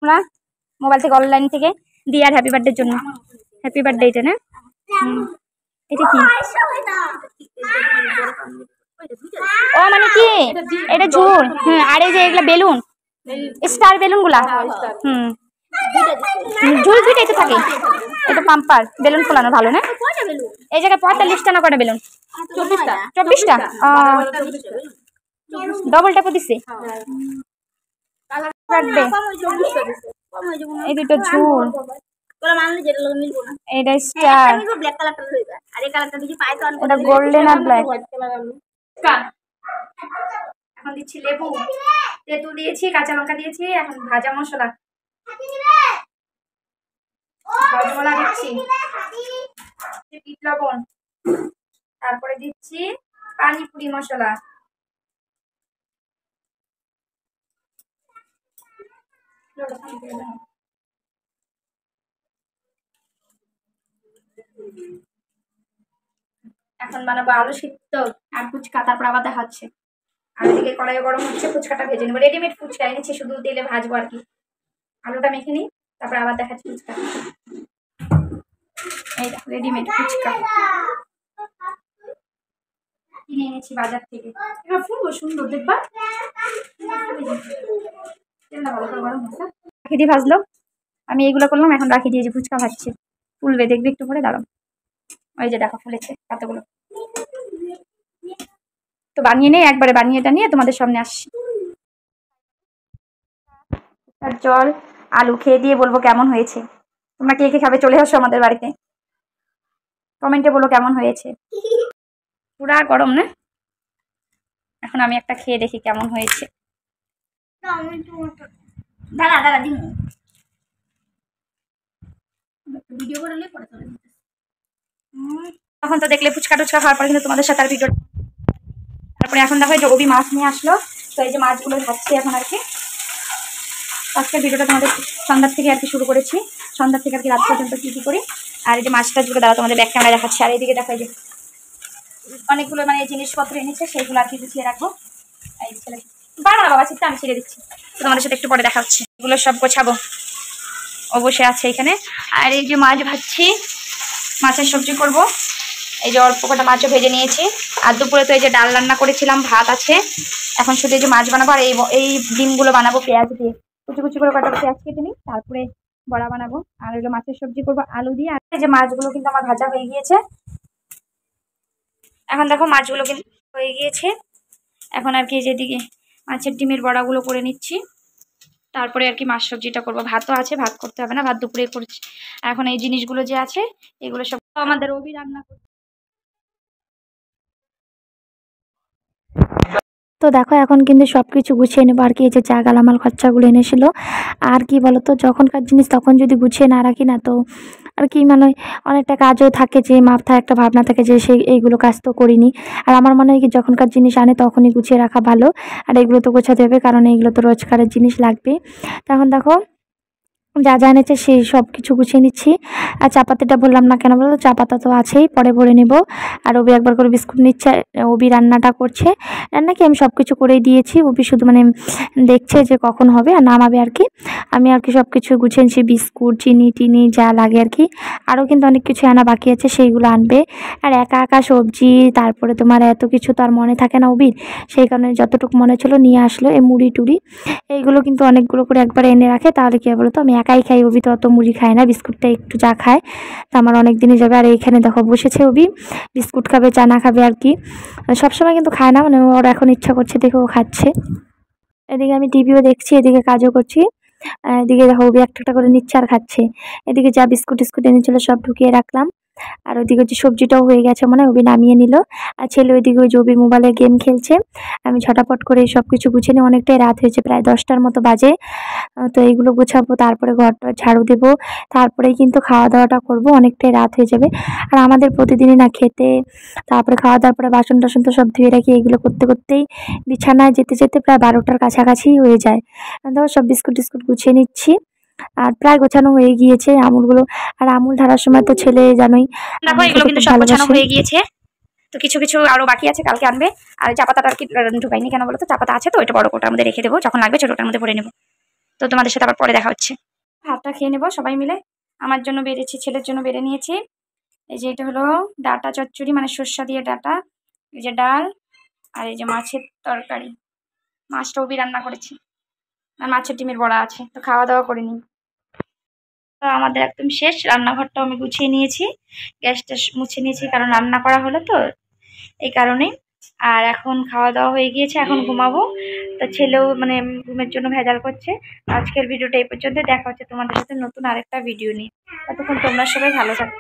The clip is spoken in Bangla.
আমরা মোবাইল থেকে অনলাইন থেকে দিই আর হ্যাপি বার্থডের জন্য। হ্যাপি বার্থডে এটা না? এটা কি? ও মানে কি এটা ঝুল। আর এই যে এগুলা বেলুন, স্টার বেলুন গুলা। ঝুল দুইটাই তো থাকে। এটা পাম্পার বেলুন ফোলানো ভালো না? এই জায়গায় 45টা না কটা বেলুন? 24টা। ডবল ট্যাপও দিছে। এই দুটো ঝুল, এটা স্টার, এটা গোল্ডেন আর ব্ল্যাক। এখন দিচ্ছি লেবু, তেঁতুল দিয়েছি, কাঁচা লঙ্কা দিয়েছি, এখন ভাজা মশলা দিচ্ছি, বিট লবণ, তারপরে দিচ্ছি পানিপুরি মশলা, এখন বানাবো আলু সিদ্ধ আর ফুচকা, তারপর আবার দেখাচ্ছে। আর এদিকে কড়াই গরম হচ্ছে, ফুচকাটা ভেজে নেবো। রেডিমেড ফুচকা এনেছি, শুধু তেলে ভাজবো আর কি। আলুটা মেখে নিই, তারপর আবার দেখাচ্ছি ফুচকা। এই দেখো রেডিমেড ফুচকা কিনে এনেছি বাজার থেকে। এবার ফুলবো সুন্দর, দেখবা তেলটা ভালো করে গরম হচ্ছে। রাখি দিয়ে ভাজলো, আমি এইগুলো করলাম, এখন রাখি দিয়েছি ফুচকা ভাজছে। ফুলবে দেখবি একটু পরে, দাঁড়াও। ওই যে দেখো ফুলেছে কতগুলো। তো বানিয়ে নেই, একবারে বানিয়ে টানিয়ে তোমাদের সামনে আসছি। আর জল, আলু খেয়ে দিয়ে বলবো কেমন হয়েছে। তোমরা কে কে খাবে চলে আসো আমাদের বাড়িতে, কমেন্টে বলো কেমন হয়েছে। পুরা গরম না? এখন আমি একটা খেয়ে দেখি কেমন হয়েছে। দাঁড়া দাঁড়া দিন, ভিডিও করে নিয়ে পরে চলে যেতে। তখন তো দেখলে ফুচকা টুচকা খাওয়ার পরে কিন্তু তোমাদের সাথে আর ভিডিও। তারপরে এখন দেখো যে অবি মাছ নিয়ে আসলো, তো এই যে মাছগুলো ভাজছি এখন আর কি। আজকের ভিডিওটা তোমাদের সন্ধ্যার থেকে আর কি শুরু করেছি, সন্ধ্যার থেকে আর কি রাত পর্যন্ত কি কি করি। আর এই যে মাছ টাছগুলো দাঁড়া তোমাদের ব্যাক ক্যামেরা দেখাচ্ছি। আর এইদিকে দেখো যে অনেকগুলো মানে জিনিসপত্র এনেছে, সেইগুলো আর কি গুছিয়ে রাখবো। এই ছেলে বাবা বাবা চিন্তা, আমি ছেড়ে দিচ্ছি, তো তোমাদের সাথে একটু পরে দেখা হচ্ছে। এগুলো সব গোছাবো, অবশ্যই আছে এখানে। আর এই যে মাছ ভাজছি, মাছের সবজি করব। এই যে অল্প কটা মাছও ভেজে নিয়েছি। আর দুপুরে তো এই যে ডাল রান্না করেছিলাম, ভাত আছে। এখন শুধু এই যে মাছ বানাবো। আর এই ডিমগুলো বানাবো পেঁয়াজ দিয়ে, কুচি কুচি করে কটা পেঁয়াজ কেটে নিই, তারপরে বড়া বানাবো। আর ওইগুলো মাছের সবজি করবো আলু দিয়ে। আর এই যে মাছগুলো কিন্তু আমার ভাজা হয়ে গিয়েছে। এখন দেখো মাছগুলো কিন্তু হয়ে গিয়েছে। এখন আর কি যেদিকে মাছের ডিমের বড়াগুলো করে নিচ্ছি, তারপরে আর কি মাছ সবজিটা করবো। ভাতও আছে, ভাত করতে হবে না, ভাত দুপুরে করছি। এখন এই জিনিসগুলো যে আছে এগুলো সব আমাদের অভি রান্না করছে। তো দেখো এখন কিন্তু সব কিছু গুছিয়ে নেবো আর কি। এই যে চা গালামাল খরচাগুলো এনেছিল। আর কি বলতো, যখনকার জিনিস তখন যদি গুছিয়ে না রাখি না, তো আর কি মানে অনেকটা কাজও থাকে, যে মাথায় একটা ভাবনা থাকে যে সেই এইগুলো কাজ তো করিনি। আর আমার মনে হয় কি যখনকার জিনিস আনে তখনই গুছিয়ে রাখা ভালো। আর এগুলো তো গোছাতে হবে, কারণ এইগুলো তো রোজকারের জিনিস লাগবে। তখন দেখো যা যা এনেছে সেই সব কিছু গুছিয়ে নিচ্ছি। আর চা পাতাটা বললাম না কেন বলতো, চা পাতা তো আছেই, পরে ভরে নেব। আর ওবি একবার করে বিস্কুট নিচ্ছে, ওবি রান্নাটা করছে। রান্না কি আমি সব কিছু করেই দিয়েছি, ওবি শুধু মানে দেখছে যে কখন হবে আর নামাবে আর কি। আমি আর কি সব কিছু গুছিয়ে নিচ্ছি, বিস্কুট চিনি টিনি যা লাগে আর কি। আরও কিন্তু অনেক কিছু আনা বাকি আছে, সেইগুলো আনবে। আর একা একা সবজি, তারপরে তোমার এত কিছু তো আর মনে থাকে না ওবির, সেই কারণে যতটুকু মনে ছিল নিয়ে আসলো। এই মুড়ি টুড়ি এইগুলো কিন্তু অনেকগুলো করে একবার এনে রাখে, তাহলে কি বলো তো আমি একাই খাই, ওবি তো অত মুড়ি খায় না, বিস্কুটটা একটু যা খায়, তা আমার অনেক দিনই যাবে। আর এইখানে দেখো বসেছে ওবি, বিস্কুট খাবে, চা না খাবে আর কি। সবসময় কিন্তু খায় না, মানে ওর এখন ইচ্ছা করছে দেখে ও খাচ্ছে। এদিকে আমি টিভিও দেখছি, এদিকে কাজও করছি। এদিকে দেখো ওবি একটা একটা করে নিচ্ছে আর খাচ্ছে। এদিকে যা বিস্কুট টিস্কুট এনেছিল সব ঢুকিয়ে রাখলাম। আর ওইদিকে হচ্ছে সবজিটাও হয়ে গেছে মনে হয়, ওবি নামিয়ে নিল। আর ছেলে ওইদিকে ওই যে ওবির মোবাইলে গেম খেলছে। আমি ঝটাপট করে সব কিছু গুছিয়ে নিই, অনেকটাই রাত হয়েছে, প্রায় 10টার মতো বাজে। তো এইগুলো গুছাবো, তারপরে ঘরটা ঝাড়ু দেবো, তারপরেই কিন্তু খাওয়া দাওয়াটা করবো, অনেকটাই রাত হয়ে যাবে। আর আমাদের প্রতিদিনই না খেতে, তারপরে খাওয়া দাওয়ার পরে বাসন টাসন তো সব ধুয়ে রাখি, এইগুলো করতে করতেই বিছানায় যেতে যেতে প্রায় 12টার কাছাকাছি হয়ে যায়। দেখো সব বিস্কুট টিস্কুট গুছিয়ে নিচ্ছি, আর প্রায় গোছানো হয়ে গিয়েছে আমুলগুলো। আর আমুল ঢালার সময় তো ছেলে জানোই, দেখো এগুলো কিন্তু সব গোছানো হয়ে গিয়েছে। তো কিছু কিছু আরো বাকি আছে, কালকে আনবে। আর চা পাতাটা আর কি ঢুকাইনি কেন বলো তো, চা পাতা আছে তো, ওইটা বড় কোটার মধ্যে রেখে দেবো, যখন লাগবে ছোটটার মধ্যে ভরে নেবো। তো তোমাদের সাথে আবার পরে দেখা হচ্ছে। ভাতটা খেয়ে নেবো সবাই মিলে। আমার জন্য বেড়েছি, ছেলের জন্য বেড়ে নিয়েছি। এই যে এটা হলো ডাটা চচ্চড়ি, মানে সর্ষা দিয়ে ডাটা, এই যে ডাল, আর এই যে মাছের তরকারি, মাছটা ওবি রান্না করেছি, আর মাছের ডিমের বড়া আছে। তো খাওয়া দাওয়া করে নিই। তো আমাদের একদম শেষ, রান্নাঘরটাও আমি গুছিয়ে নিয়েছি, গ্যাসটা মুছে নিয়েছি, কারণ রান্না করা হলো তো এই কারণে। আর এখন খাওয়া দাওয়া হয়ে গিয়েছে, এখন ঘুমাবো। তো ছেলেও মানে ঘুমের জন্য ভেজাল করছে। আজকের ভিডিওটা এই পর্যন্ত, দেখা হচ্ছে তোমাদের সাথে নতুন আরেকটা ভিডিও নিয়ে। ততক্ষণ তোমরা সবাই ভালো থাকো।